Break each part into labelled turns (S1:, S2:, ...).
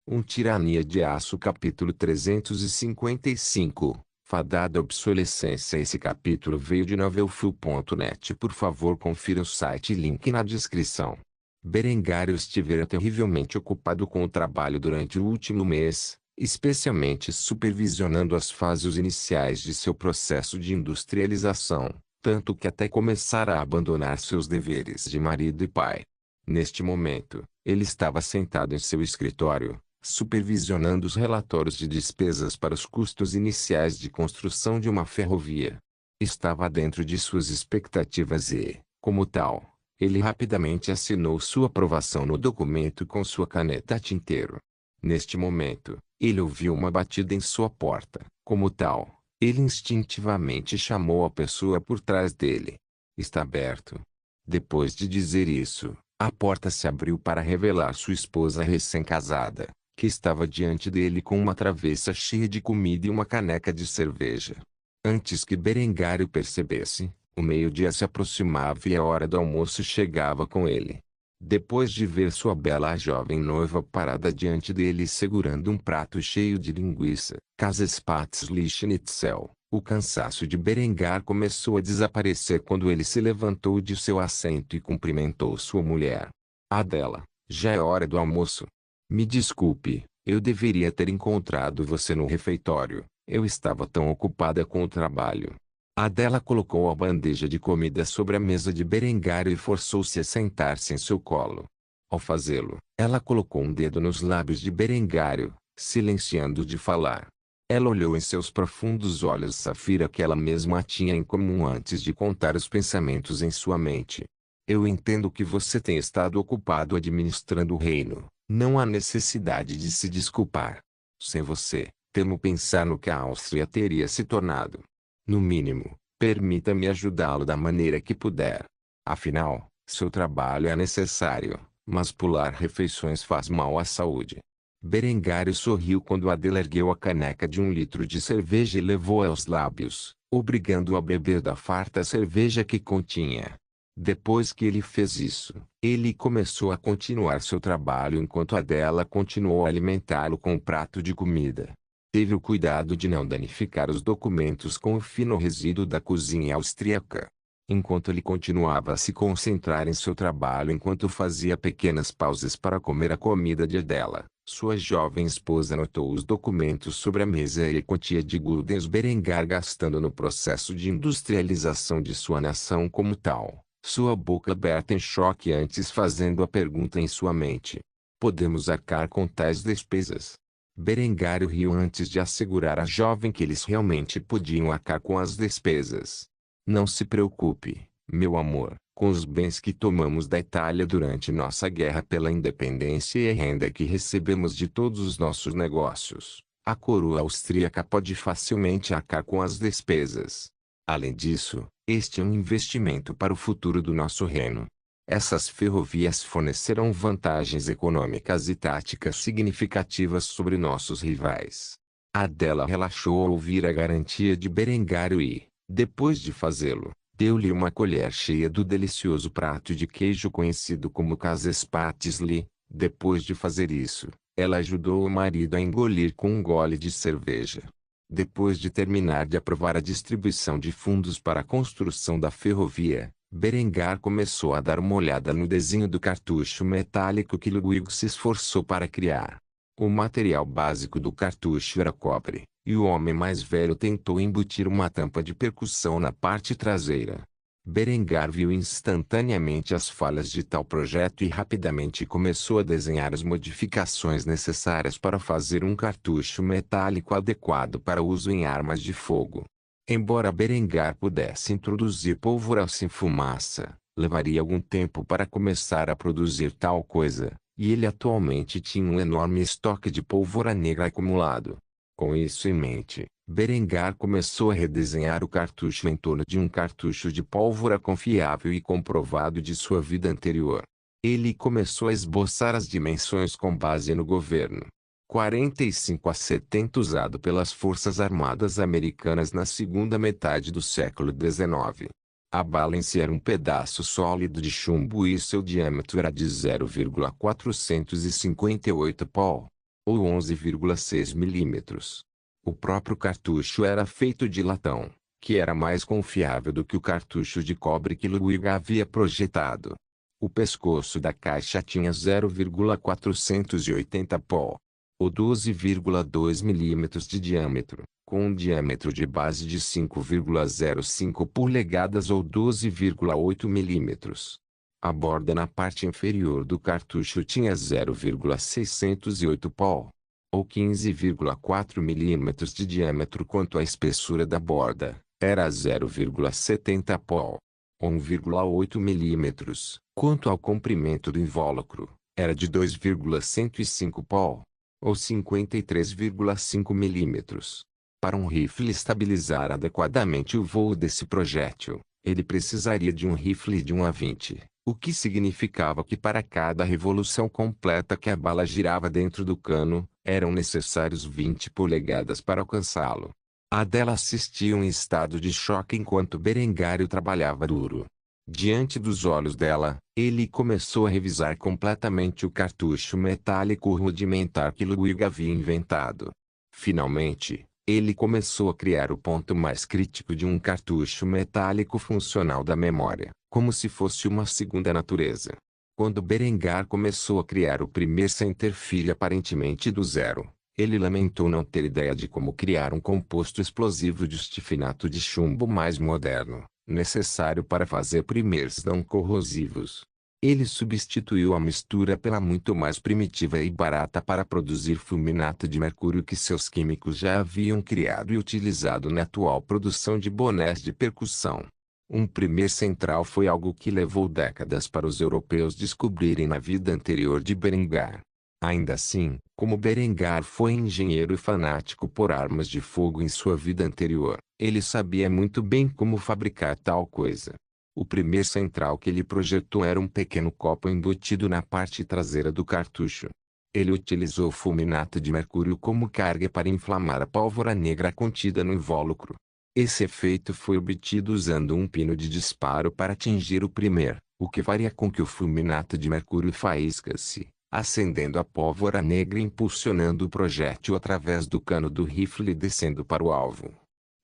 S1: Um Tirania de Aço capítulo 355, fadada obsolescência. Esse capítulo veio de novelfull.net. Por favor confira o site e link na descrição. Berengário estivera terrivelmente ocupado com o trabalho durante o último mês, especialmente supervisionando as fases iniciais de seu processo de industrialização, tanto que até começara a abandonar seus deveres de marido e pai. Neste momento, ele estava sentado em seu escritório, supervisionando os relatórios de despesas para os custos iniciais de construção de uma ferrovia. Estava dentro de suas expectativas e, como tal, ele rapidamente assinou sua aprovação no documento com sua caneta a tinteiro. Neste momento, ele ouviu uma batida em sua porta. Como tal, ele instintivamente chamou a pessoa por trás dele. "Está aberto." Depois de dizer isso, a porta se abriu para revelar sua esposa recém-casada, que estava diante dele com uma travessa cheia de comida e uma caneca de cerveja. Antes que Berengário percebesse, o meio-dia se aproximava e a hora do almoço chegava com ele. Depois de ver sua bela jovem noiva parada diante dele segurando um prato cheio de linguiça, Käsespätzle schnitzel, o cansaço de Berengar começou a desaparecer quando ele se levantou de seu assento e cumprimentou sua mulher. "Adela, já é hora do almoço. Me desculpe, eu deveria ter encontrado você no refeitório, eu estava tão ocupada com o trabalho." Adela colocou a bandeja de comida sobre a mesa de Berengário e forçou-se a sentar-se em seu colo. Ao fazê-lo, ela colocou um dedo nos lábios de Berengário, silenciando de falar. Ela olhou em seus profundos olhos safira que ela mesma tinha em comum antes de contar os pensamentos em sua mente. "Eu entendo que você tem estado ocupado administrando o reino, não há necessidade de se desculpar. Sem você, temo pensar no que a Áustria teria se tornado. No mínimo, permita-me ajudá-lo da maneira que puder. Afinal, seu trabalho é necessário, mas pular refeições faz mal à saúde." Berengário sorriu quando Adela ergueu a caneca de 1 litro de cerveja e levou-a aos lábios, obrigando-o a beber da farta cerveja que continha. Depois que ele fez isso, ele começou a continuar seu trabalho enquanto Adela continuou a alimentá-lo com um prato de comida. Teve o cuidado de não danificar os documentos com o fino resíduo da cozinha austríaca. Enquanto ele continuava a se concentrar em seu trabalho enquanto fazia pequenas pausas para comer a comida de Adela, sua jovem esposa notou os documentos sobre a mesa e a quantia de guldens Berengar gastando no processo de industrialização de sua nação como tal, sua boca aberta em choque antes fazendo a pergunta em sua mente. "Podemos arcar com tais despesas?" Berengário riu antes de assegurar à jovem que eles realmente podiam arcar com as despesas. "Não se preocupe, meu amor, com os bens que tomamos da Itália durante nossa guerra pela independência e a renda que recebemos de todos os nossos negócios, a coroa austríaca pode facilmente arcar com as despesas. Além disso, este é um investimento para o futuro do nosso reino. Essas ferrovias fornecerão vantagens econômicas e táticas significativas sobre nossos rivais." Adela relaxou ao ouvir a garantia de Berengário e, depois de fazê-lo, deu-lhe uma colher cheia do delicioso prato de queijo conhecido como Käsespätzle. Depois de fazer isso, ela ajudou o marido a engolir com um gole de cerveja. Depois de terminar de aprovar a distribuição de fundos para a construção da ferrovia, Berengar começou a dar uma olhada no desenho do cartucho metálico que Ludwig se esforçou para criar. O material básico do cartucho era cobre, e o homem mais velho tentou embutir uma tampa de percussão na parte traseira. Berengar viu instantaneamente as falhas de tal projeto e rapidamente começou a desenhar as modificações necessárias para fazer um cartucho metálico adequado para uso em armas de fogo. Embora Berengar pudesse introduzir pólvora sem fumaça, levaria algum tempo para começar a produzir tal coisa, e ele atualmente tinha um enorme estoque de pólvora negra acumulado. Com isso em mente, Berengar começou a redesenhar o cartucho em torno de um cartucho de pólvora confiável e comprovado de sua vida anterior. Ele começou a esboçar as dimensões com base no governo 45 a 70 usado pelas Forças Armadas Americanas na segunda metade do século XIX. A bala em si era um pedaço sólido de chumbo e seu diâmetro era de 0,458 pol. ou 11,6 milímetros. O próprio cartucho era feito de latão, que era mais confiável do que o cartucho de cobre que Ludwig havia projetado. O pescoço da caixa tinha 0,480 pó, ou 12,2 milímetros de diâmetro, com um diâmetro de base de 5,05 polegadas ou 12,8 milímetros. A borda na parte inferior do cartucho tinha 0,608 pó, ou 15,4 milímetros de diâmetro. Quanto à espessura da borda, era 0,70 pó, ou 1,8 milímetros. Quanto ao comprimento do invólucro, era de 2,105 pó, ou 53,5 milímetros. Para um rifle estabilizar adequadamente o voo desse projétil, ele precisaria de um rifle de 1 a 20, o que significava que para cada revolução completa que a bala girava dentro do cano, eram necessários 20 polegadas para alcançá-lo. Adela assistia em estado de choque enquanto Berengário trabalhava duro. Diante dos olhos dela, ele começou a revisar completamente o cartucho metálico rudimentar que Ludwig havia inventado. Finalmente, ele começou a criar o ponto mais crítico de um cartucho metálico funcional da memória, como se fosse uma segunda natureza. Quando Berengar começou a criar o primeiro centerfilho aparentemente do zero, ele lamentou não ter ideia de como criar um composto explosivo de estifinato de chumbo mais moderno, necessário para fazer primers não corrosivos. Ele substituiu a mistura pela muito mais primitiva e barata para produzir fulminato de mercúrio que seus químicos já haviam criado e utilizado na atual produção de bonés de percussão. Um primer central foi algo que levou décadas para os europeus descobrirem na vida anterior de Berengar. Ainda assim, como Berengar foi engenheiro e fanático por armas de fogo em sua vida anterior, ele sabia muito bem como fabricar tal coisa. O primeiro central que ele projetou era um pequeno copo embutido na parte traseira do cartucho. Ele utilizou fulminato de mercúrio como carga para inflamar a pólvora negra contida no invólucro. Esse efeito foi obtido usando um pino de disparo para atingir o primer, o que faria com que o fulminato de mercúrio faíscasse, acendendo a pólvora negra e impulsionando o projétil através do cano do rifle e descendo para o alvo.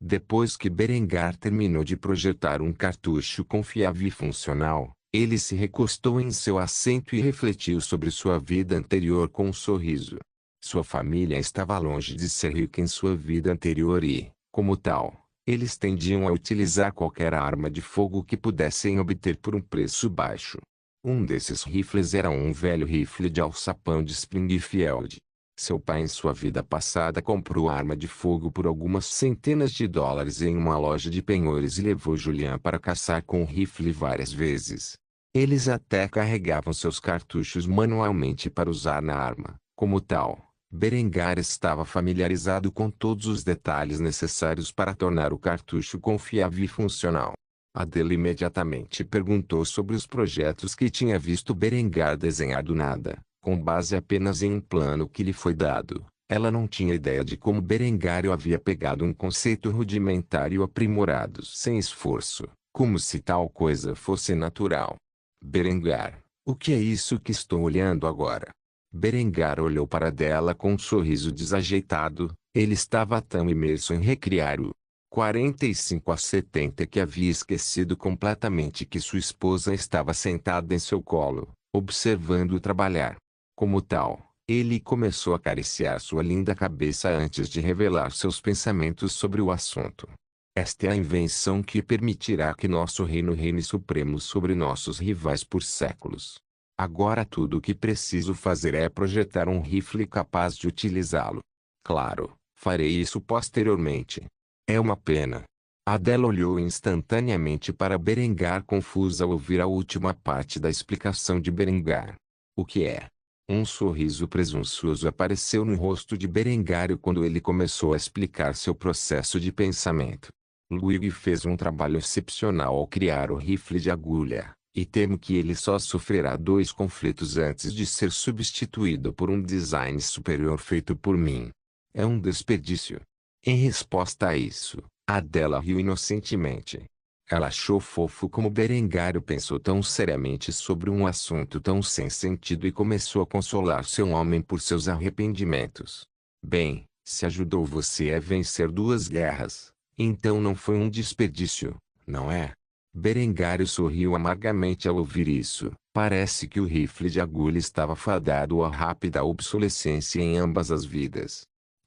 S1: Depois que Berengar terminou de projetar um cartucho confiável e funcional, ele se recostou em seu assento e refletiu sobre sua vida anterior com um sorriso. Sua família estava longe de ser rica em sua vida anterior e, como tal, eles tendiam a utilizar qualquer arma de fogo que pudessem obter por um preço baixo. Um desses rifles era um velho rifle de alçapão de Springfield. Seu pai em sua vida passada comprou a arma de fogo por algumas centenas de dólares em uma loja de penhores e levou Julian para caçar com o rifle várias vezes. Eles até carregavam seus cartuchos manualmente para usar na arma. Como tal, Berengar estava familiarizado com todos os detalhes necessários para tornar o cartucho confiável e funcional. Adele imediatamente perguntou sobre os projetos que tinha visto Berengar desenhar do nada, com base apenas em um plano que lhe foi dado. Ela não tinha ideia de como Berengário havia pegado um conceito rudimentar e o aprimorado sem esforço, como se tal coisa fosse natural. Berengar, o que é isso que estou olhando agora? Berengar olhou para dela com um sorriso desajeitado. Ele estava tão imerso em recriar o 45 a 70 que havia esquecido completamente que sua esposa estava sentada em seu colo, observando-o trabalhar. Como tal, ele começou a acariciar sua linda cabeça antes de revelar seus pensamentos sobre o assunto. Esta é a invenção que permitirá que nosso reino reine supremo sobre nossos rivais por séculos. Agora tudo o que preciso fazer é projetar um rifle capaz de utilizá-lo. Claro, farei isso posteriormente. É uma pena. Adela olhou instantaneamente para Berengar confusa ao ouvir a última parte da explicação de Berengar. O que é? Um sorriso presunçoso apareceu no rosto de Berengário quando ele começou a explicar seu processo de pensamento. Ludwig fez um trabalho excepcional ao criar o rifle de agulha, e temo que ele só sofrerá 2 conflitos antes de ser substituído por um design superior feito por mim. É um desperdício. Em resposta a isso, Adela riu inocentemente. Ela achou fofo como Berengário pensou tão seriamente sobre um assunto tão sem sentido e começou a consolar seu homem por seus arrependimentos. Bem, se ajudou você a vencer 2 guerras, então não foi um desperdício, não é? Berengário sorriu amargamente ao ouvir isso. Parece que o rifle de agulha estava fadado à rápida obsolescência em ambas as vidas.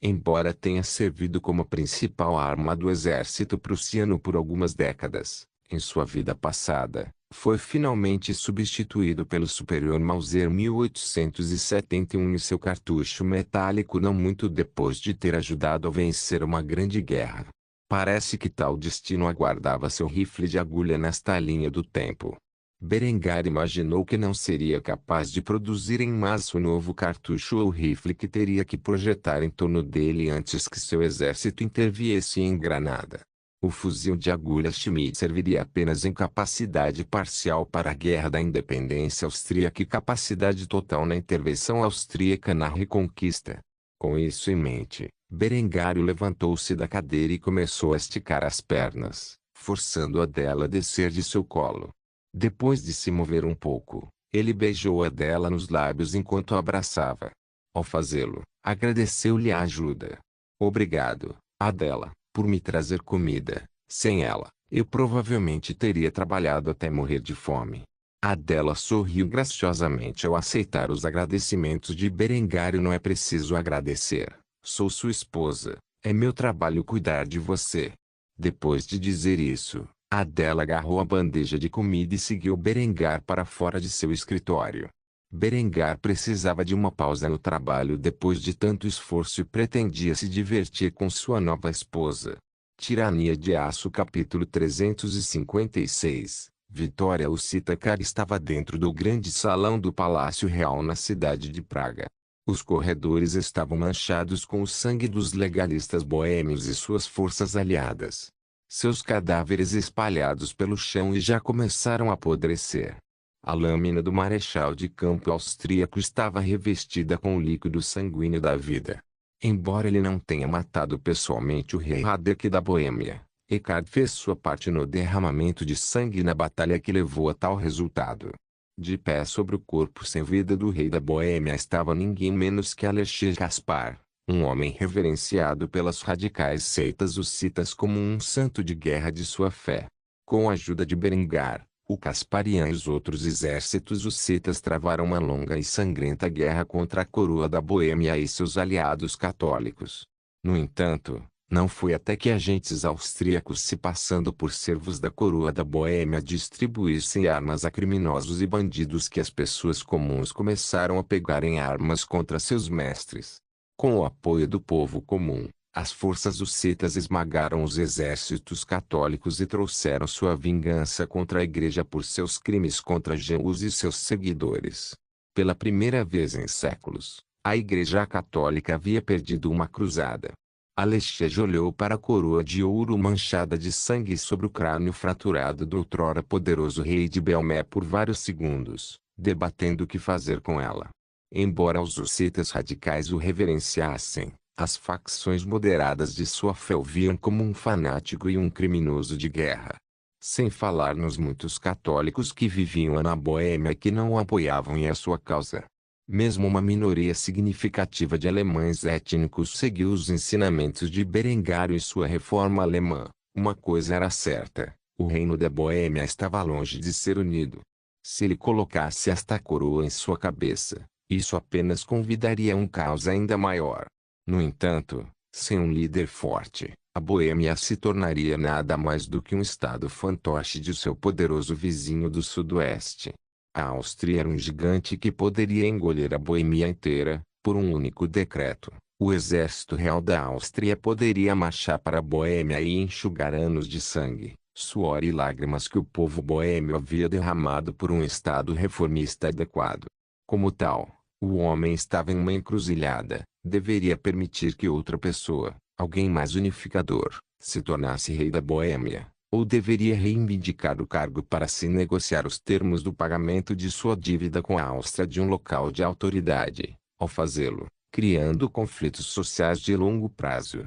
S1: Embora tenha servido como principal arma do exército prussiano por algumas décadas, em sua vida passada, foi finalmente substituído pelo superior Mauser 1871 e seu cartucho metálico não muito depois de ter ajudado a vencer uma grande guerra. Parece que tal destino aguardava seu rifle de agulha nesta linha do tempo. Berengar imaginou que não seria capaz de produzir em massa o novo cartucho ou rifle que teria que projetar em torno dele antes que seu exército interviesse em Granada. O fuzil de agulha Schmidt serviria apenas em capacidade parcial para a Guerra da Independência Austríaca e capacidade total na intervenção austríaca na Reconquista. Com isso em mente, Berengário levantou-se da cadeira e começou a esticar as pernas, forçando Adela a descer de seu colo. Depois de se mover um pouco, ele beijou Adela nos lábios enquanto a abraçava. Ao fazê-lo, agradeceu-lhe a ajuda. Obrigado, Adela, por me trazer comida. Sem ela, eu provavelmente teria trabalhado até morrer de fome. Adela sorriu graciosamente ao aceitar os agradecimentos de Berengário. Não é preciso agradecer. Sou sua esposa. É meu trabalho cuidar de você. Depois de dizer isso, Adela agarrou a bandeja de comida e seguiu Berengar para fora de seu escritório. Berengar precisava de uma pausa no trabalho depois de tanto esforço e pretendia se divertir com sua nova esposa. Tirania de Aço capítulo 356. Vitória Ucítacar estava dentro do grande salão do Palácio Real na cidade de Praga. Os corredores estavam manchados com o sangue dos legalistas boêmios e suas forças aliadas. Seus cadáveres espalhados pelo chão e já começaram a apodrecer. A lâmina do marechal de campo austríaco estava revestida com o líquido sanguíneo da vida. Embora ele não tenha matado pessoalmente o rei Radek da Boêmia, Eckhard fez sua parte no derramamento de sangue na batalha que levou a tal resultado. De pé sobre o corpo sem vida do rei da Boêmia estava ninguém menos que Alexei Kaspar, um homem reverenciado pelas radicais seitas hussitas como um santo de guerra de sua fé. Com a ajuda de Berengar, o Casparian e os outros exércitos hussitas travaram uma longa e sangrenta guerra contra a coroa da Boêmia e seus aliados católicos. No entanto, não foi até que agentes austríacos se passando por servos da coroa da Boêmia distribuíssem armas a criminosos e bandidos que as pessoas comuns começaram a pegar em armas contra seus mestres. Com o apoio do povo comum, as forças hussitas esmagaram os exércitos católicos e trouxeram sua vingança contra a Igreja por seus crimes contra Jesus e seus seguidores. Pela primeira vez em séculos, a Igreja Católica havia perdido uma cruzada. Alexei olhou para a coroa de ouro manchada de sangue sobre o crânio fraturado do outrora poderoso rei de Belmé por vários segundos, debatendo o que fazer com ela. Embora os hussitas radicais o reverenciassem, as facções moderadas de sua fé o viam como um fanático e um criminoso de guerra. Sem falar nos muitos católicos que viviam na Boêmia e que não o apoiavam em a sua causa. Mesmo uma minoria significativa de alemães étnicos seguiu os ensinamentos de Berengário e sua reforma alemã. Uma coisa era certa, o reino da Boêmia estava longe de ser unido. Se ele colocasse esta coroa em sua cabeça, isso apenas convidaria um caos ainda maior. No entanto, sem um líder forte, a Boêmia se tornaria nada mais do que um estado fantoche de seu poderoso vizinho do sudoeste. A Áustria era um gigante que poderia engolir a Boêmia inteira, por um único decreto. O exército real da Áustria poderia marchar para a Boêmia e enxugar anos de sangue, suor e lágrimas que o povo boêmio havia derramado por um estado reformista adequado. Como tal, o homem estava em uma encruzilhada. Deveria permitir que outra pessoa, alguém mais unificador, se tornasse rei da Boêmia, ou deveria reivindicar o cargo para se negociar os termos do pagamento de sua dívida com a Áustria de um local de autoridade, ao fazê-lo, criando conflitos sociais de longo prazo.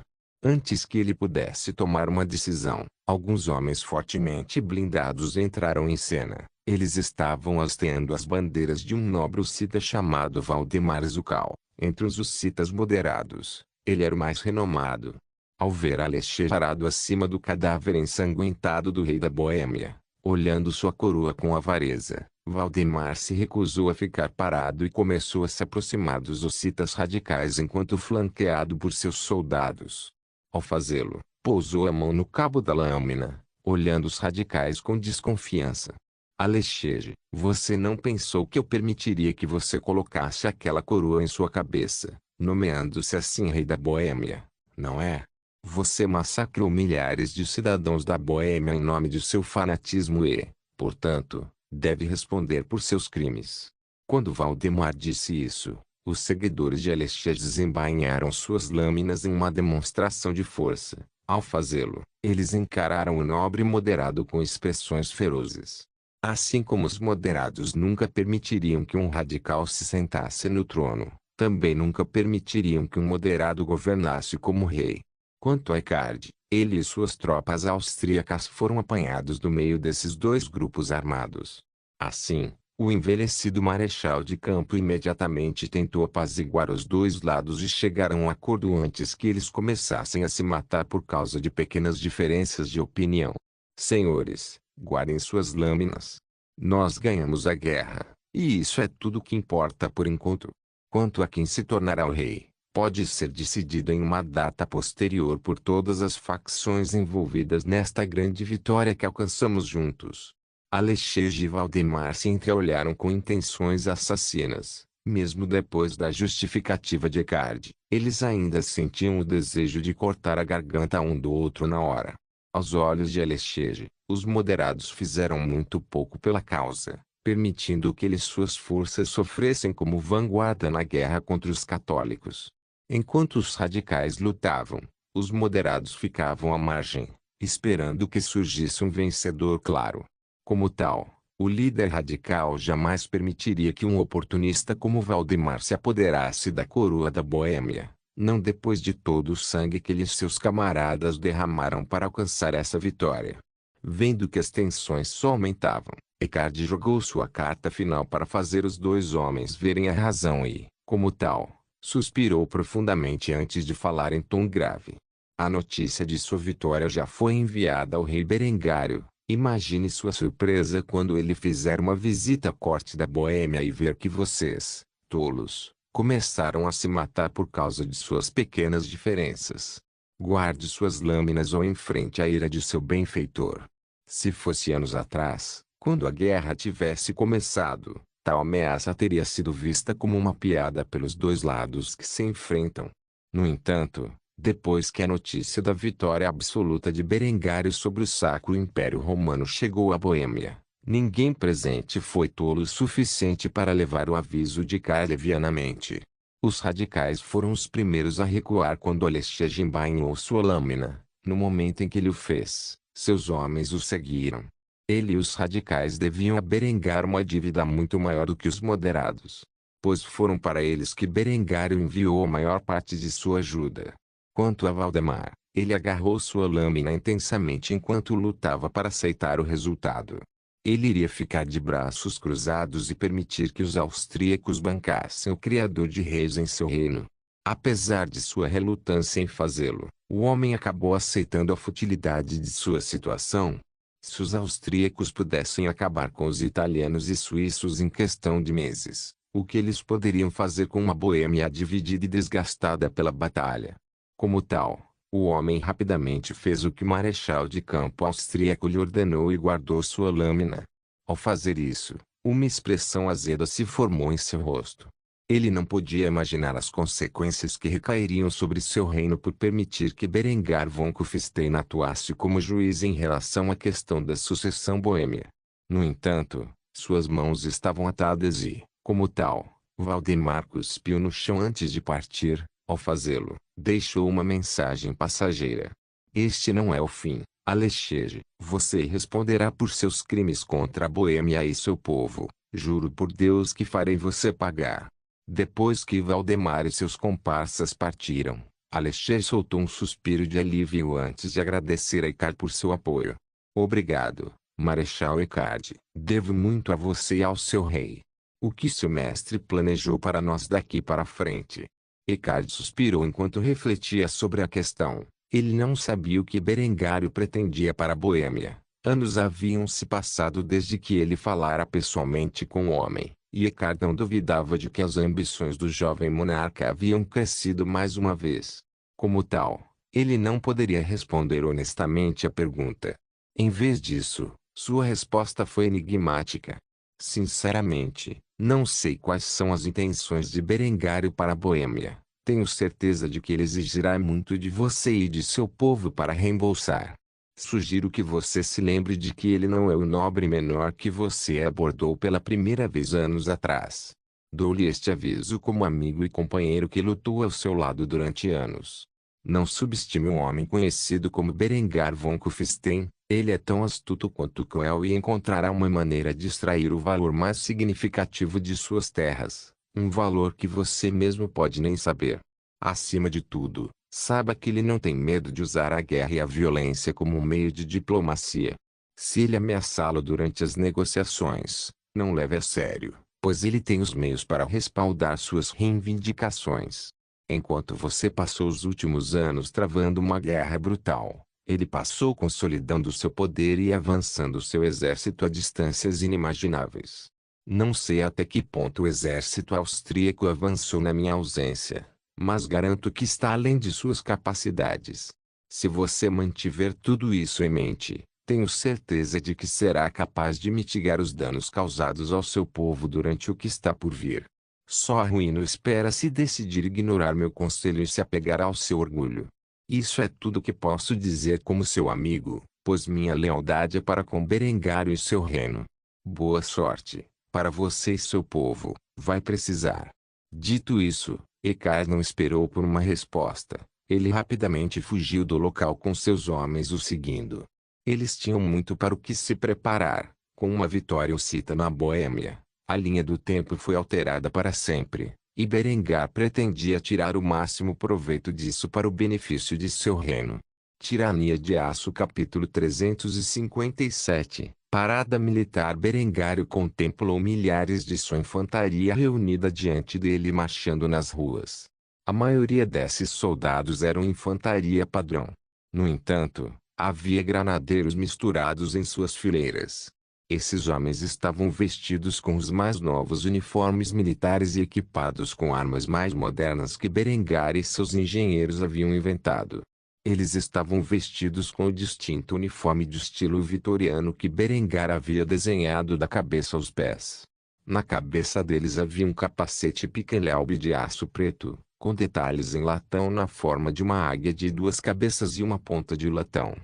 S1: Antes que ele pudesse tomar uma decisão, alguns homens fortemente blindados entraram em cena. Eles estavam hasteando as bandeiras de um nobre hussita chamado Valdemar Zucal. Entre os hussitas moderados, ele era o mais renomado. Ao ver Alecher parado acima do cadáver ensanguentado do rei da Boêmia, olhando sua coroa com avareza, Valdemar se recusou a ficar parado e começou a se aproximar dos hussitas radicais enquanto flanqueado por seus soldados. Ao fazê-lo, pousou a mão no cabo da lâmina, olhando os radicais com desconfiança. Alecher, você não pensou que eu permitiria que você colocasse aquela coroa em sua cabeça, nomeando-se assim rei da Boêmia, não é? Você massacrou milhares de cidadãos da Boêmia em nome de seu fanatismo e, portanto, deve responder por seus crimes. Quando Valdemar disse isso, os seguidores de Alecher desembainharam suas lâminas em uma demonstração de força. Ao fazê-lo, eles encararam o nobre moderado com expressões ferozes. Assim como os moderados nunca permitiriam que um radical se sentasse no trono, também nunca permitiriam que um moderado governasse como rei. Quanto a Eckhard, ele e suas tropas austríacas foram apanhados do meio desses dois grupos armados. Assim, o envelhecido marechal de campo imediatamente tentou apaziguar os dois lados e chegar a um acordo antes que eles começassem a se matar por causa de pequenas diferenças de opinião. Senhores, guardem suas lâminas. Nós ganhamos a guerra, e isso é tudo o que importa por enquanto. Quanto a quem se tornará o rei, pode ser decidido em uma data posterior por todas as facções envolvidas nesta grande vitória que alcançamos juntos. Alecher e Valdemar se entreolharam com intenções assassinas. Mesmo depois da justificativa de Eckhard, eles ainda sentiam o desejo de cortar a garganta um do outro na hora. Aos olhos de Alecher, os moderados fizeram muito pouco pela causa, permitindo que eles suas forças sofressem como vanguarda na guerra contra os católicos. Enquanto os radicais lutavam, os moderados ficavam à margem, esperando que surgisse um vencedor claro. Como tal, o líder radical jamais permitiria que um oportunista como Valdemar se apoderasse da coroa da Boêmia, não depois de todo o sangue que ele e seus camaradas derramaram para alcançar essa vitória. Vendo que as tensões só aumentavam, Eckhard jogou sua carta final para fazer os dois homens verem a razão e, como tal, suspirou profundamente antes de falar em tom grave. A notícia de sua vitória já foi enviada ao rei Berengário. Imagine sua surpresa quando ele fizer uma visita à corte da Boêmia e ver que vocês, tolos, começaram a se matar por causa de suas pequenas diferenças. Guarde suas lâminas ou enfrente a ira de seu benfeitor. Se fosse anos atrás, quando a guerra tivesse começado, tal ameaça teria sido vista como uma piada pelos dois lados que se enfrentam. No entanto, depois que a notícia da vitória absoluta de Berengário sobre o Sacro Império Romano chegou à Boêmia, ninguém presente foi tolo o suficiente para levar o aviso de cá levianamente. Os radicais foram os primeiros a recuar quando Alecher embainhou sua lâmina. No momento em que ele o fez, seus homens o seguiram. Ele e os radicais deviam a Berengário uma dívida muito maior do que os moderados, pois foram para eles que Berengário enviou a maior parte de sua ajuda. Quanto a Valdemar, ele agarrou sua lâmina intensamente enquanto lutava para aceitar o resultado. Ele iria ficar de braços cruzados e permitir que os austríacos bancassem o criador de reis em seu reino. Apesar de sua relutância em fazê-lo, o homem acabou aceitando a futilidade de sua situação. Se os austríacos pudessem acabar com os italianos e suíços em questão de meses, o que eles poderiam fazer com uma Boêmia dividida e desgastada pela batalha? Como tal, o homem rapidamente fez o que o marechal de campo austríaco lhe ordenou e guardou sua lâmina. Ao fazer isso, uma expressão azeda se formou em seu rosto. Ele não podia imaginar as consequências que recairiam sobre seu reino por permitir que Berengar von Kufstein atuasse como juiz em relação à questão da sucessão boêmia. No entanto, suas mãos estavam atadas e, como tal, Valdemar cuspiu no chão antes de partir. Ao fazê-lo, deixou uma mensagem passageira. Este não é o fim, Alecher. Você responderá por seus crimes contra a Boêmia e seu povo. Juro por Deus que farei você pagar. Depois que Valdemar e seus comparsas partiram, Alexei soltou um suspiro de alívio antes de agradecer a Icard por seu apoio. Obrigado, Marechal Icard. Devo muito a você e ao seu rei. O que seu mestre planejou para nós daqui para frente? Icard suspirou enquanto refletia sobre a questão. Ele não sabia o que Berengário pretendia para a Boêmia. Anos haviam se passado desde que ele falara pessoalmente com o homem, e Icard não duvidava de que as ambições do jovem monarca haviam crescido mais uma vez. Como tal, ele não poderia responder honestamente à pergunta. Em vez disso, sua resposta foi enigmática. Sinceramente, não sei quais são as intenções de Berengário para a Boêmia. Tenho certeza de que ele exigirá muito de você e de seu povo para reembolsar. Sugiro que você se lembre de que ele não é o nobre menor que você abordou pela primeira vez anos atrás. Dou-lhe este aviso como amigo e companheiro que lutou ao seu lado durante anos. Não subestime um homem conhecido como Berengar von Kufstein. Ele é tão astuto quanto cruel e encontrará uma maneira de extrair o valor mais significativo de suas terras, um valor que você mesmo pode nem saber. Acima de tudo, saiba que ele não tem medo de usar a guerra e a violência como um meio de diplomacia. Se ele ameaçá-lo durante as negociações, não leve a sério, pois ele tem os meios para respaldar suas reivindicações. Enquanto você passou os últimos anos travando uma guerra brutal, ele passou consolidando seu poder e avançando seu exército a distâncias inimagináveis. Não sei até que ponto o exército austríaco avançou na minha ausência, mas garanto que está além de suas capacidades. Se você mantiver tudo isso em mente, tenho certeza de que será capaz de mitigar os danos causados ao seu povo durante o que está por vir. Só a ruína espera se decidir ignorar meu conselho e se apegar ao seu orgulho. Isso é tudo que posso dizer como seu amigo, pois minha lealdade é para com Berengário e seu reino. Boa sorte, para você e seu povo, vai precisar. Dito isso, Icard não esperou por uma resposta. Ele rapidamente fugiu do local com seus homens o seguindo. Eles tinham muito para o que se preparar. Com uma vitória ocita na Boêmia, a linha do tempo foi alterada para sempre, e Berengar pretendia tirar o máximo proveito disso para o benefício de seu reino. Tirania de Aço capítulo 357. Parada militar. Berengário contemplou milhares de sua infantaria reunida diante dele marchando nas ruas. A maioria desses soldados eram infantaria padrão. No entanto, havia granadeiros misturados em suas fileiras. Esses homens estavam vestidos com os mais novos uniformes militares e equipados com armas mais modernas que Berengar e seus engenheiros haviam inventado. Eles estavam vestidos com o distinto uniforme de estilo vitoriano que Berengar havia desenhado da cabeça aos pés. Na cabeça deles havia um capacete piquelhaube de aço preto, com detalhes em latão na forma de uma águia de duas cabeças e uma ponta de latão.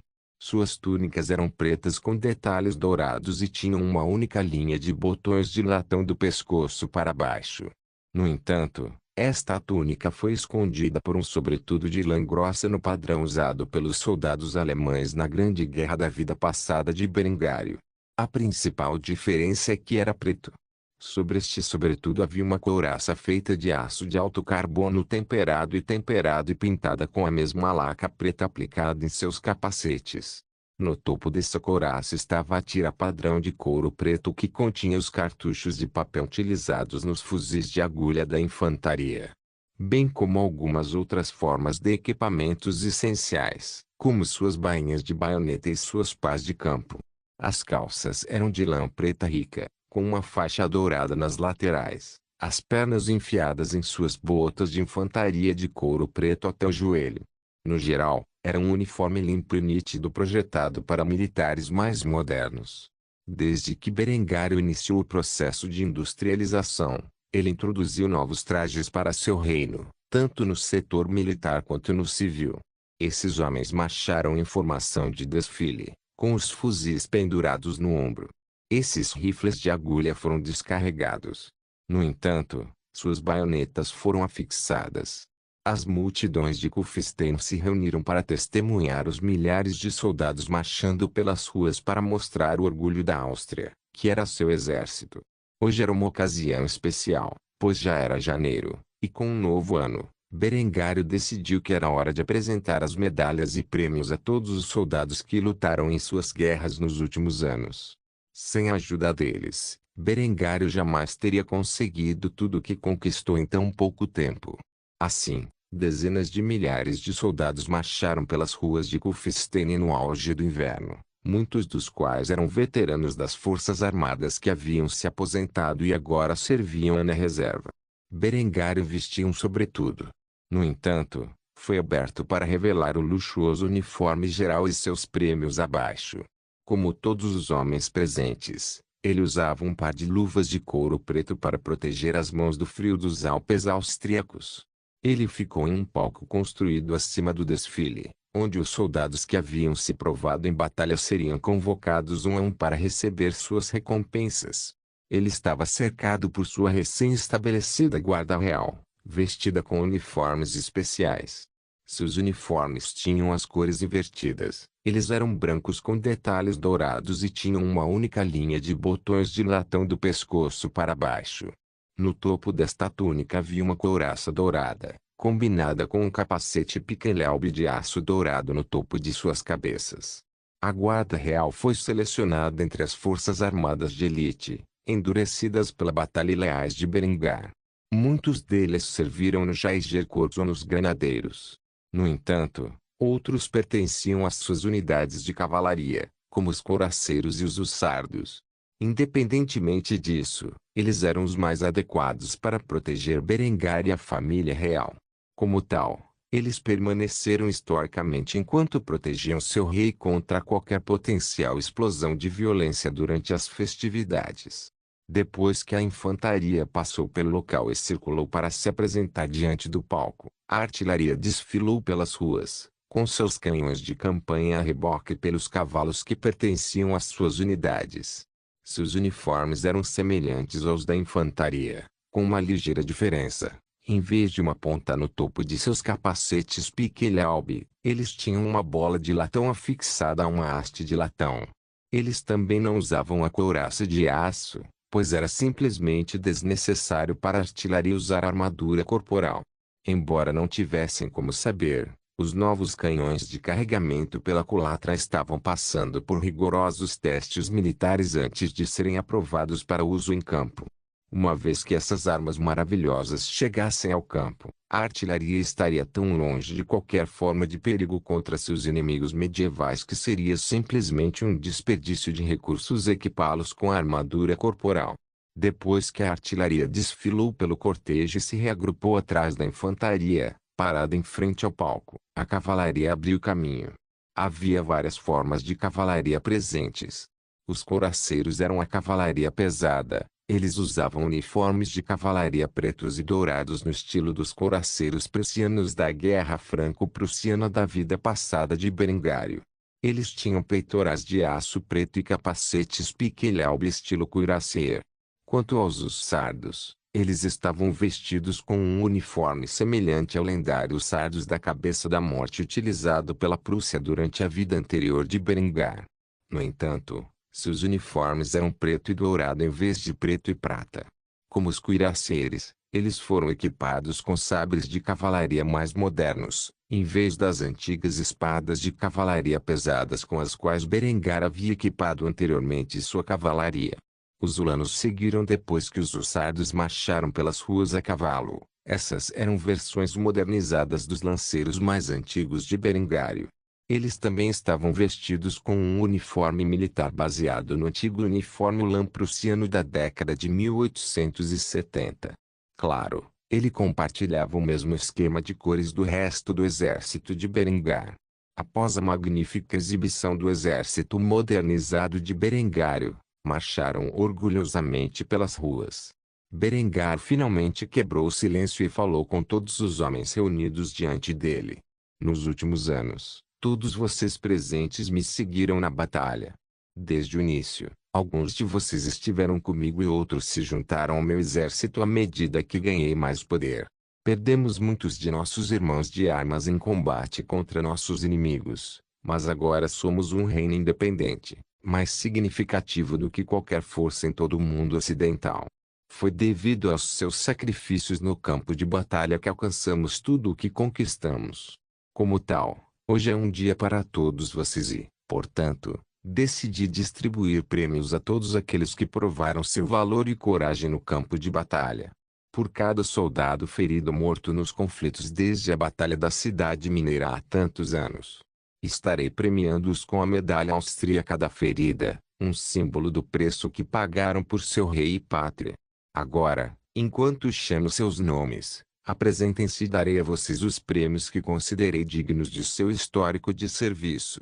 S1: Suas túnicas eram pretas com detalhes dourados e tinham uma única linha de botões de latão do pescoço para baixo. No entanto, esta túnica foi escondida por um sobretudo de lã grossa no padrão usado pelos soldados alemães na Grande Guerra da Vida Passada de Berengário. A principal diferença é que era preto. Sobre este sobretudo havia uma couraça feita de aço de alto carbono temperado e pintada com a mesma laca preta aplicada em seus capacetes. No topo dessa couraça estava a tira padrão de couro preto que continha os cartuchos de papel utilizados nos fuzis de agulha da infantaria, bem como algumas outras formas de equipamentos essenciais, como suas bainhas de baioneta e suas pás de campo. As calças eram de lã preta rica, com uma faixa dourada nas laterais, as pernas enfiadas em suas botas de infantaria de couro preto até o joelho. No geral, era um uniforme limpo e nítido projetado para militares mais modernos. Desde que Berengário iniciou o processo de industrialização, ele introduziu novos trajes para seu reino, tanto no setor militar quanto no civil. Esses homens marcharam em formação de desfile, com os fuzis pendurados no ombro. Esses rifles de agulha foram descarregados. No entanto, suas baionetas foram afixadas. As multidões de Kufstein se reuniram para testemunhar os milhares de soldados marchando pelas ruas para mostrar o orgulho da Áustria, que era seu exército. Hoje era uma ocasião especial, pois já era janeiro, e com um novo ano, Berengário decidiu que era hora de apresentar as medalhas e prêmios a todos os soldados que lutaram em suas guerras nos últimos anos. Sem a ajuda deles, Berengário jamais teria conseguido tudo o que conquistou em tão pouco tempo. Assim, dezenas de milhares de soldados marcharam pelas ruas de Kufstein no auge do inverno, muitos dos quais eram veteranos das forças armadas que haviam se aposentado e agora serviam na reserva. Berengário vestia um sobretudo. No entanto, foi aberto para revelar o luxuoso uniforme geral e seus prêmios abaixo. Como todos os homens presentes, ele usava um par de luvas de couro preto para proteger as mãos do frio dos Alpes austríacos. Ele ficou em um palco construído acima do desfile, onde os soldados que haviam se provado em batalha seriam convocados um a um para receber suas recompensas. Ele estava cercado por sua recém-estabelecida guarda real, vestida com uniformes especiais. Seus uniformes tinham as cores invertidas. Eles eram brancos com detalhes dourados e tinham uma única linha de botões de latão do pescoço para baixo. No topo desta túnica havia uma couraça dourada, combinada com um capacete piquelhaube de aço dourado no topo de suas cabeças. A guarda real foi selecionada entre as forças armadas de elite, endurecidas pela batalha e leais de Berengar. Muitos deles serviram no Jaeger Corps ou nos Granadeiros. No entanto, outros pertenciam às suas unidades de cavalaria, como os couraceiros e os hussardos. Independentemente disso, eles eram os mais adequados para proteger Berengar e a família real. Como tal, eles permaneceram estoicamente enquanto protegiam seu rei contra qualquer potencial explosão de violência durante as festividades. Depois que a infantaria passou pelo local e circulou para se apresentar diante do palco, a artilharia desfilou pelas ruas, com seus canhões de campanha a reboque pelos cavalos que pertenciam às suas unidades. Seus uniformes eram semelhantes aos da infantaria, com uma ligeira diferença. Em vez de uma ponta no topo de seus capacetes piquelhaube, eles tinham uma bola de latão afixada a uma haste de latão. Eles também não usavam a couraça de aço, pois era simplesmente desnecessário para a artilharia usar armadura corporal. Embora não tivessem como saber, os novos canhões de carregamento pela culatra estavam passando por rigorosos testes militares antes de serem aprovados para uso em campo. Uma vez que essas armas maravilhosas chegassem ao campo, a artilharia estaria tão longe de qualquer forma de perigo contra seus inimigos medievais que seria simplesmente um desperdício de recursos equipá-los com a armadura corporal. Depois que a artilharia desfilou pelo cortejo e se reagrupou atrás da infantaria, parada em frente ao palco, a cavalaria abriu caminho. Havia várias formas de cavalaria presentes. Os couraceiros eram a cavalaria pesada. Eles usavam uniformes de cavalaria pretos e dourados no estilo dos couraceiros prussianos da Guerra Franco-Prussiana da vida passada de Berengário. Eles tinham peitorais de aço preto e capacetes piquelhaube estilo cuirassier. Quanto aos hussardos, eles estavam vestidos com um uniforme semelhante ao lendário sardos da Cabeça da Morte utilizado pela Prússia durante a vida anterior de Berengar. No entanto, seus uniformes eram preto e dourado em vez de preto e prata. Como os cuirassieres, eles foram equipados com sabres de cavalaria mais modernos, em vez das antigas espadas de cavalaria pesadas com as quais Berengar havia equipado anteriormente sua cavalaria. Os ulanos seguiram depois que os hussardos marcharam pelas ruas a cavalo. Essas eram versões modernizadas dos lanceiros mais antigos de Berengário. Eles também estavam vestidos com um uniforme militar baseado no antigo uniforme ulan prussiano da década de 1870. Claro, ele compartilhava o mesmo esquema de cores do resto do exército de Berengar. Após a magnífica exibição do exército modernizado de Berengário, marcharam orgulhosamente pelas ruas. Berengar finalmente quebrou o silêncio e falou com todos os homens reunidos diante dele. Nos últimos anos, todos vocês presentes me seguiram na batalha. Desde o início, alguns de vocês estiveram comigo e outros se juntaram ao meu exército à medida que ganhei mais poder. Perdemos muitos de nossos irmãos de armas em combate contra nossos inimigos, mas agora somos um reino independente, mais significativo do que qualquer força em todo o mundo ocidental. Foi devido aos seus sacrifícios no campo de batalha que alcançamos tudo o que conquistamos. Como tal, hoje é um dia para todos vocês e, portanto, decidi distribuir prêmios a todos aqueles que provaram seu valor e coragem no campo de batalha. Por cada soldado ferido ou morto nos conflitos desde a Batalha da Cidade Mineira há tantos anos, estarei premiando-os com a medalha austríaca da ferida, um símbolo do preço que pagaram por seu rei e pátria. Agora, enquanto chamo seus nomes, apresentem-se e darei a vocês os prêmios que considerei dignos de seu histórico de serviço.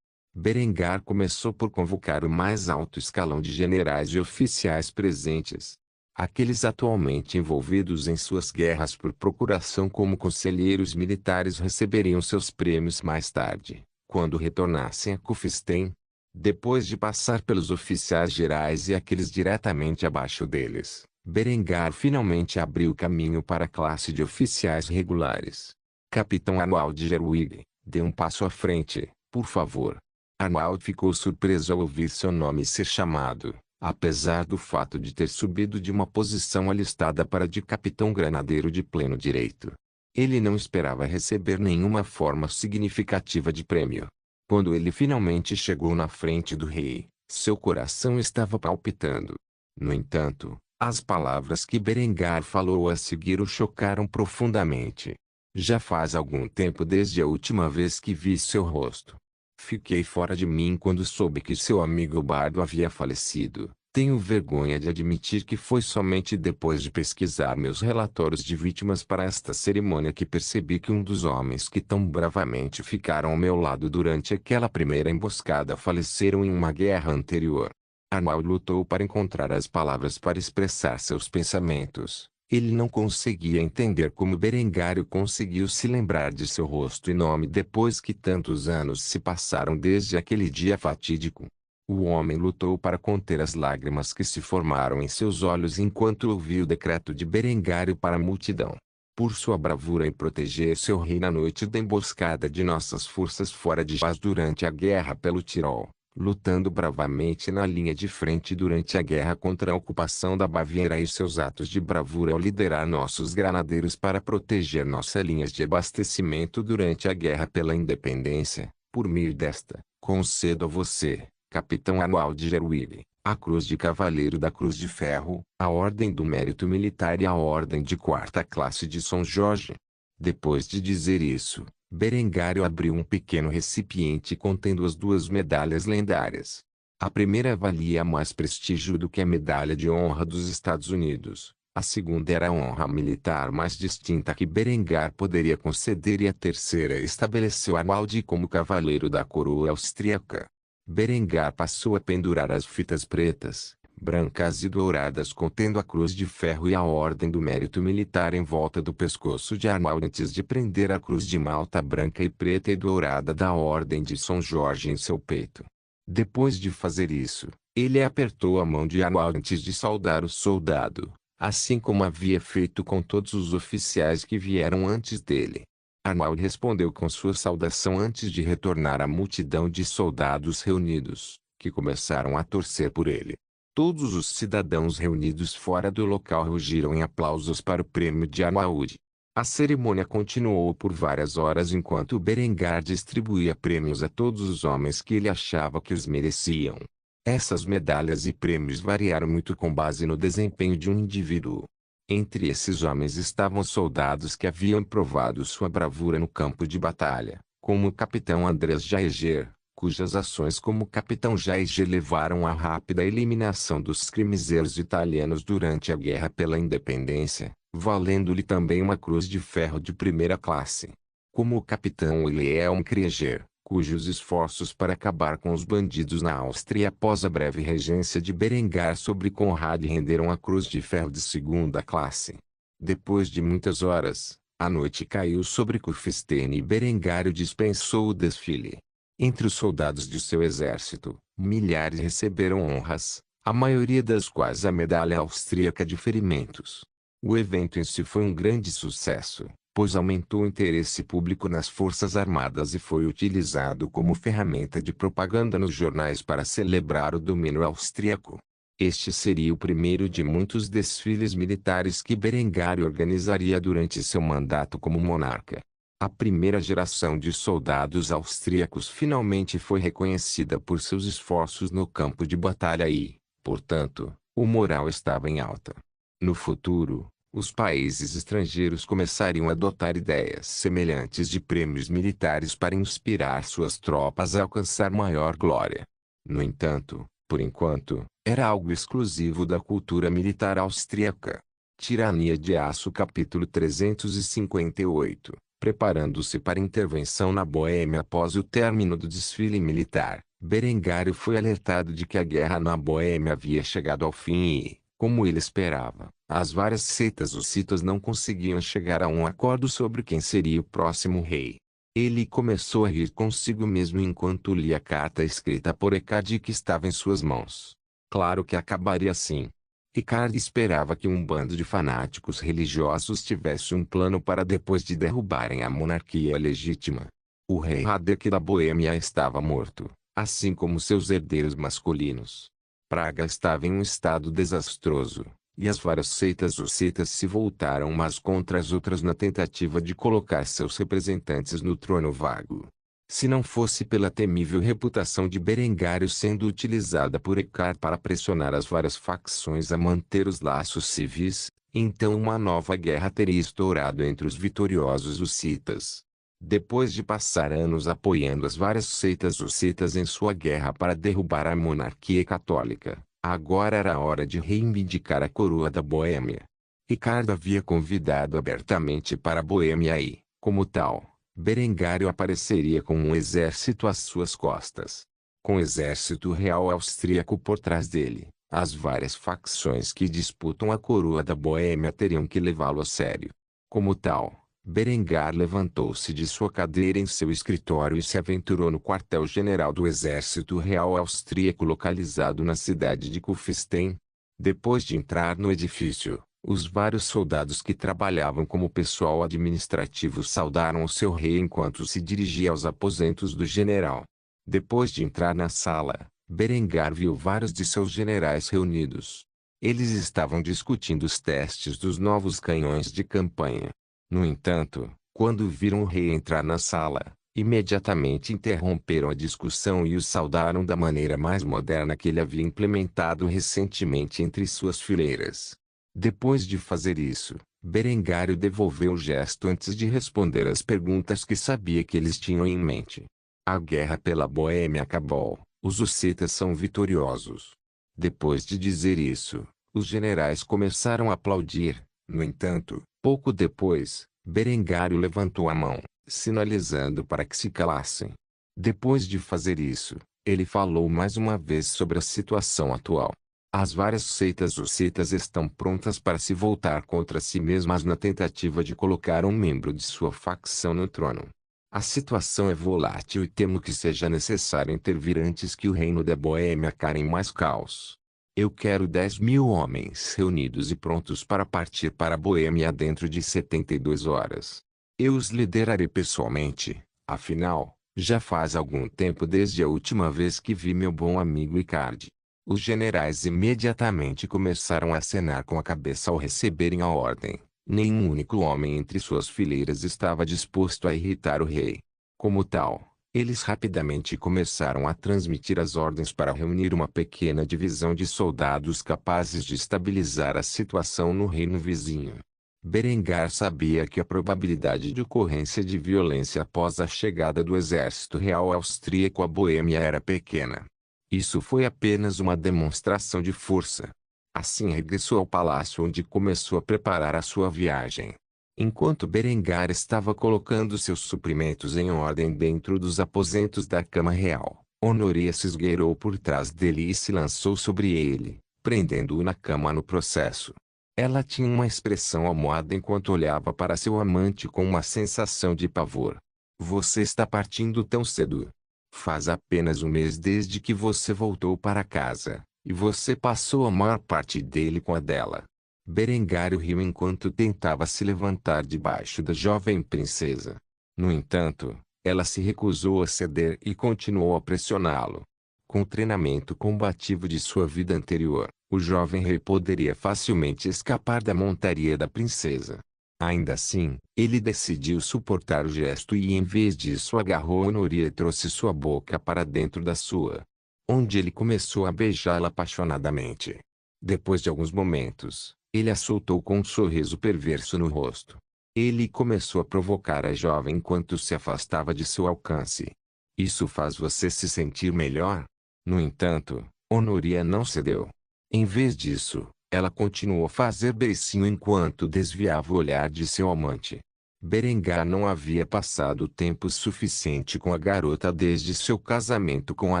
S1: Berengar começou por convocar o mais alto escalão de generais e oficiais presentes. Aqueles atualmente envolvidos em suas guerras por procuração como conselheiros militares receberiam seus prêmios mais tarde, quando retornassem a Kufstein. Depois de passar pelos oficiais gerais e aqueles diretamente abaixo deles, Berengar finalmente abriu caminho para a classe de oficiais regulares. Capitão Arnold Gerwig, dê um passo à frente, por favor. Arnold ficou surpreso ao ouvir seu nome ser chamado, apesar do fato de ter subido de uma posição alistada para de capitão granadeiro de pleno direito. Ele não esperava receber nenhuma forma significativa de prêmio. Quando ele finalmente chegou na frente do rei, seu coração estava palpitando. No entanto, as palavras que Berengar falou a seguir o chocaram profundamente. Já faz algum tempo desde a última vez que vi seu rosto. Fiquei fora de mim quando soube que seu amigo Bardo havia falecido. Tenho vergonha de admitir que foi somente depois de pesquisar meus relatórios de vítimas para esta cerimônia que percebi que um dos homens que tão bravamente ficaram ao meu lado durante aquela primeira emboscada faleceram em uma guerra anterior. Arnold lutou para encontrar as palavras para expressar seus pensamentos. Ele não conseguia entender como Berengário conseguiu se lembrar de seu rosto e nome depois que tantos anos se passaram desde aquele dia fatídico. O homem lutou para conter as lágrimas que se formaram em seus olhos enquanto ouvia o decreto de Berengário para a multidão. Por sua bravura em proteger seu rei na noite da emboscada de nossas forças fora de Jaz durante a guerra pelo Tirol, lutando bravamente na linha de frente durante a guerra contra a ocupação da Baviera e seus atos de bravura ao liderar nossos granadeiros para proteger nossas linhas de abastecimento durante a guerra pela independência, por meio desta, concedo a você, Capitão Arnold Gerwig, a Cruz de Cavaleiro da Cruz de Ferro, a Ordem do Mérito Militar e a Ordem de Quarta Classe de São Jorge. Depois de dizer isso, Berengário abriu um pequeno recipiente contendo as duas medalhas lendárias. A primeira valia mais prestígio do que a Medalha de Honra dos Estados Unidos. A segunda era a honra militar mais distinta que Berengar poderia conceder e a terceira estabeleceu Arnold como cavaleiro da coroa austríaca. Berengar passou a pendurar as fitas pretas, brancas e douradas contendo a Cruz de Ferro e a Ordem do Mérito Militar em volta do pescoço de Arnold antes de prender a Cruz de Malta branca e preta e dourada da Ordem de São Jorge em seu peito. Depois de fazer isso, ele apertou a mão de Arnold antes de saudar o soldado, assim como havia feito com todos os oficiais que vieram antes dele. Arnold respondeu com sua saudação antes de retornar à multidão de soldados reunidos, que começaram a torcer por ele. Todos os cidadãos reunidos fora do local rugiram em aplausos para o prêmio de Arnold. A cerimônia continuou por várias horas enquanto Berengar distribuía prêmios a todos os homens que ele achava que os mereciam. Essas medalhas e prêmios variaram muito com base no desempenho de um indivíduo. Entre esses homens estavam soldados que haviam provado sua bravura no campo de batalha, como o capitão Andrés Jaeger, cujas ações como capitão Jaeger levaram à rápida eliminação dos crimezeiros italianos durante a guerra pela independência, valendo-lhe também uma cruz de ferro de primeira classe. Como o capitão Wilhelm Krieger, cujos esforços para acabar com os bandidos na Áustria após a breve regência de Berengar sobre Conrad renderam a Cruz de Ferro de segunda classe. Depois de muitas horas, a noite caiu sobre Kufstein e Berengário dispensou o desfile. Entre os soldados de seu exército, milhares receberam honras, a maioria das quais a medalha austríaca de ferimentos. O evento em si foi um grande sucesso, pois aumentou o interesse público nas Forças Armadas e foi utilizado como ferramenta de propaganda nos jornais para celebrar o domínio austríaco. Este seria o primeiro de muitos desfiles militares que Berengário organizaria durante seu mandato como monarca. A primeira geração de soldados austríacos finalmente foi reconhecida por seus esforços no campo de batalha e, portanto, o moral estava em alta. No futuro, os países estrangeiros começariam a adotar ideias semelhantes de prêmios militares para inspirar suas tropas a alcançar maior glória. No entanto, por enquanto, era algo exclusivo da cultura militar austríaca. Tirania de Aço capítulo 358. Preparando-se para intervenção na Boêmia após o término do desfile militar, Berengário foi alertado de que a guerra na Boêmia havia chegado ao fim e, como ele esperava, as várias seitas hussitas não conseguiam chegar a um acordo sobre quem seria o próximo rei. Ele começou a rir consigo mesmo enquanto lia a carta escrita por Eckhard que estava em suas mãos. Claro que acabaria assim. Eckhard esperava que um bando de fanáticos religiosos tivesse um plano para depois de derrubarem a monarquia legítima. O rei Radek da Boêmia estava morto, assim como seus herdeiros masculinos. Praga estava em um estado desastroso, e as várias seitas hussitas se voltaram umas contra as outras na tentativa de colocar seus representantes no trono vago. Se não fosse pela temível reputação de Berengário sendo utilizada por Eckhard para pressionar as várias facções a manter os laços civis, então uma nova guerra teria estourado entre os vitoriosos hussitas. Depois de passar anos apoiando as várias seitas hussitas em sua guerra para derrubar a monarquia católica, agora era a hora de reivindicar a coroa da Boêmia. Eckhard havia convidado abertamente para a Boêmia e, como tal, Berengário apareceria com um exército às suas costas. Com o exército real austríaco por trás dele, as várias facções que disputam a coroa da Boêmia teriam que levá-lo a sério. Como tal, Berengar levantou-se de sua cadeira em seu escritório e se aventurou no quartel-general do exército real austríaco localizado na cidade de Kufstein. Depois de entrar no edifício, os vários soldados que trabalhavam como pessoal administrativo saudaram o seu rei enquanto se dirigia aos aposentos do general. Depois de entrar na sala, Berengar viu vários de seus generais reunidos. Eles estavam discutindo os testes dos novos canhões de campanha. No entanto, quando viram o rei entrar na sala, imediatamente interromperam a discussão e o saudaram da maneira mais moderna que ele havia implementado recentemente entre suas fileiras. Depois de fazer isso, Berengário devolveu o gesto antes de responder às perguntas que sabia que eles tinham em mente. A guerra pela Boêmia acabou, os hussitas são vitoriosos. Depois de dizer isso, os generais começaram a aplaudir. No entanto, pouco depois, Berengário levantou a mão, sinalizando para que se calassem. Depois de fazer isso, ele falou mais uma vez sobre a situação atual. As várias seitas hussitas estão prontas para se voltar contra si mesmas na tentativa de colocar um membro de sua facção no trono. A situação é volátil e temo que seja necessário intervir antes que o reino da Boêmia caia em mais caos. Eu quero 10.000 homens reunidos e prontos para partir para a Boêmia dentro de 72 horas. Eu os liderarei pessoalmente, afinal, já faz algum tempo desde a última vez que vi meu bom amigo Eckhard. Os generais imediatamente começaram a acenar com a cabeça ao receberem a ordem. Nenhum único homem entre suas fileiras estava disposto a irritar o rei. Como tal, eles rapidamente começaram a transmitir as ordens para reunir uma pequena divisão de soldados capazes de estabilizar a situação no reino vizinho. Berengar sabia que a probabilidade de ocorrência de violência após a chegada do exército real austríaco à Boêmia era pequena. Isso foi apenas uma demonstração de força. Assim regressou ao palácio onde começou a preparar a sua viagem. Enquanto Berengar estava colocando seus suprimentos em ordem dentro dos aposentos da cama real, Honoria se esgueirou por trás dele e se lançou sobre ele, prendendo-o na cama no processo. Ela tinha uma expressão almoada enquanto olhava para seu amante com uma sensação de pavor. Você está partindo tão cedo. Faz apenas um mês desde que você voltou para casa, e você passou a maior parte dele com a dela. Berengário riu enquanto tentava se levantar debaixo da jovem princesa. No entanto, ela se recusou a ceder e continuou a pressioná-lo. Com o treinamento combativo de sua vida anterior, O jovem rei poderia facilmente escapar da montaria da princesa. Ainda assim, ele decidiu suportar o gesto e em vez disso agarrou Honoria e trouxe sua boca para dentro da sua, onde ele começou a beijá-la apaixonadamente. Depois de alguns momentos, ele a soltou com um sorriso perverso no rosto. Ele começou a provocar a jovem enquanto se afastava de seu alcance. Isso faz você se sentir melhor? No entanto, Honoria não cedeu. Em vez disso, ela continuou a fazer beicinho enquanto desviava o olhar de seu amante. Berengar não havia passado tempo suficiente com a garota desde seu casamento com a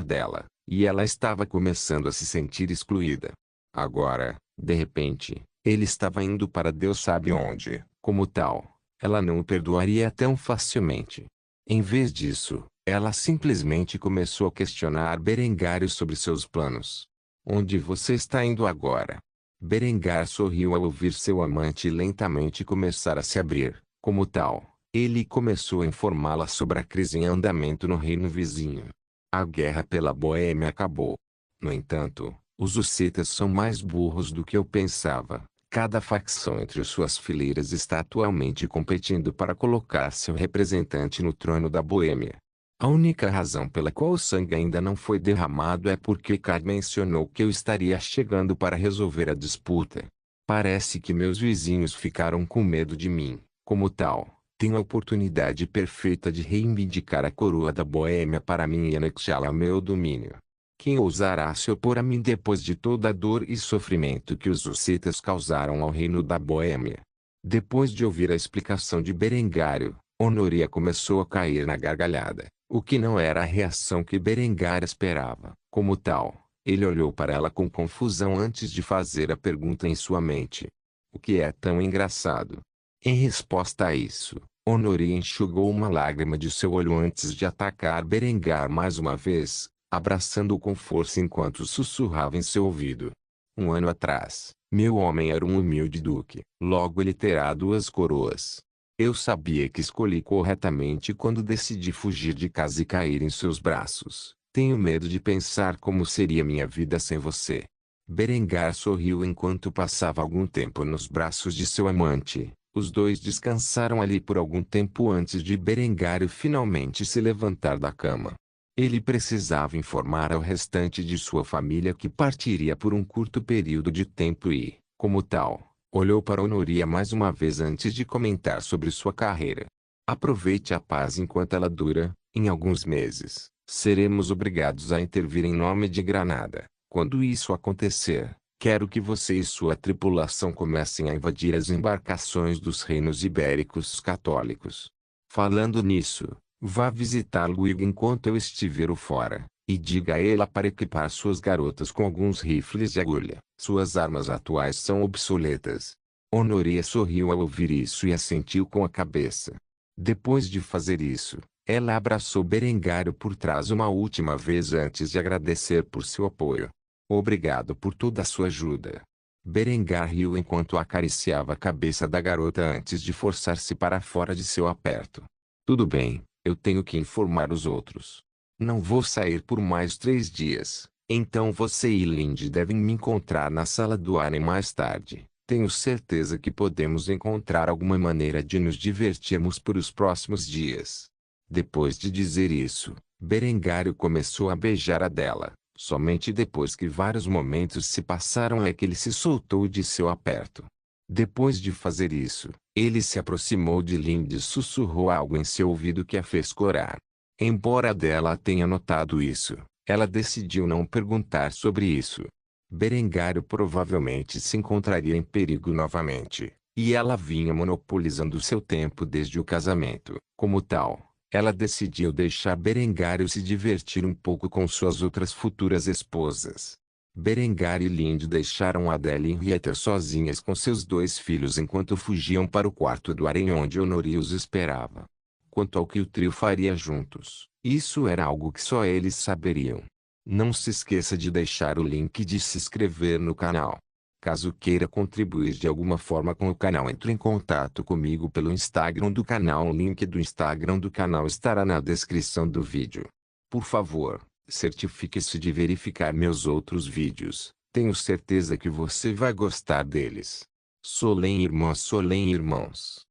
S1: dela, e ela estava começando a se sentir excluída. Agora, de repente, ele estava indo para Deus sabe onde. Como tal, ela não o perdoaria tão facilmente. Em vez disso, ela simplesmente começou a questionar Berengário sobre seus planos. Onde você está indo agora? Berengar sorriu ao ouvir seu amante lentamente começar a se abrir. Como tal, ele começou a informá-la sobre a crise em andamento no reino vizinho. A guerra pela Boêmia acabou. No entanto, os hussitas são mais burros do que eu pensava. Cada facção entre suas fileiras está atualmente competindo para colocar seu representante no trono da Boêmia. A única razão pela qual o sangue ainda não foi derramado é porque Cad mencionou que eu estaria chegando para resolver a disputa. Parece que meus vizinhos ficaram com medo de mim. Como tal, tenho a oportunidade perfeita de reivindicar a coroa da Boêmia para mim e anexá-la ao meu domínio. Quem ousará se opor a mim depois de toda a dor e sofrimento que os hussitas causaram ao reino da Boêmia? Depois de ouvir a explicação de Berengário, Honoria começou a cair na gargalhada, o que não era a reação que Berengar esperava. Como tal, ele olhou para ela com confusão antes de fazer a pergunta em sua mente. O que é tão engraçado? Em resposta a isso, Honoria enxugou uma lágrima de seu olho antes de atacar Berengar mais uma vez, abraçando-o com força enquanto sussurrava em seu ouvido. 1 ano atrás, meu homem era um humilde duque. Logo ele terá 2 coroas. Eu sabia que escolhi corretamente quando decidi fugir de casa e cair em seus braços. Tenho medo de pensar como seria minha vida sem você. Berengar sorriu enquanto passava algum tempo nos braços de seu amante. Os dois descansaram ali por algum tempo antes de Berengário finalmente se levantar da cama. Ele precisava informar ao restante de sua família que partiria por um curto período de tempo e, como tal, olhou para Honoria mais uma vez antes de comentar sobre sua carreira. Aproveite a paz enquanto ela dura. Em alguns meses, seremos obrigados a intervir em nome de Granada. Quando isso acontecer, quero que você e sua tripulação comecem a invadir as embarcações dos reinos ibéricos católicos. Falando nisso, vá visitar Luíga enquanto eu estiver fora, e diga a ela para equipar suas garotas com alguns rifles de agulha. Suas armas atuais são obsoletas. Honoria sorriu ao ouvir isso e assentiu com a cabeça. Depois de fazer isso, ela abraçou Berengário por trás uma última vez antes de agradecer por seu apoio. Obrigado por toda a sua ajuda. Berengar riu enquanto acariciava a cabeça da garota antes de forçar-se para fora de seu aperto. Tudo bem, eu tenho que informar os outros. Não vou sair por mais 3 dias, então você e Lindy devem me encontrar na sala do Arem mais tarde. Tenho certeza que podemos encontrar alguma maneira de nos divertirmos por os próximos dias. Depois de dizer isso, Berengário começou a beijar a dela. Somente depois que vários momentos se passaram é que ele se soltou de seu aperto. Depois de fazer isso, ele se aproximou de Lindy e sussurrou algo em seu ouvido que a fez corar. Embora dela tenha notado isso, ela decidiu não perguntar sobre isso. Berengário provavelmente se encontraria em perigo novamente, e ela vinha monopolizando seu tempo desde o casamento. Como tal, ela decidiu deixar Berengário se divertir um pouco com suas outras futuras esposas. Berengar e Lindy deixaram Adele e Henrietta sozinhas com seus 2 filhos enquanto fugiam para o quarto do harém onde Honoria os esperava. Quanto ao que o trio faria juntos, isso era algo que só eles saberiam. Não se esqueça de deixar o link de se inscrever no canal. Caso queira contribuir de alguma forma com o canal, entre em contato comigo pelo Instagram do canal. O link do Instagram do canal estará na descrição do vídeo. Por favor, certifique-se de verificar meus outros vídeos, Tenho certeza que você vai gostar deles. Solém irmãs, solém irmãos.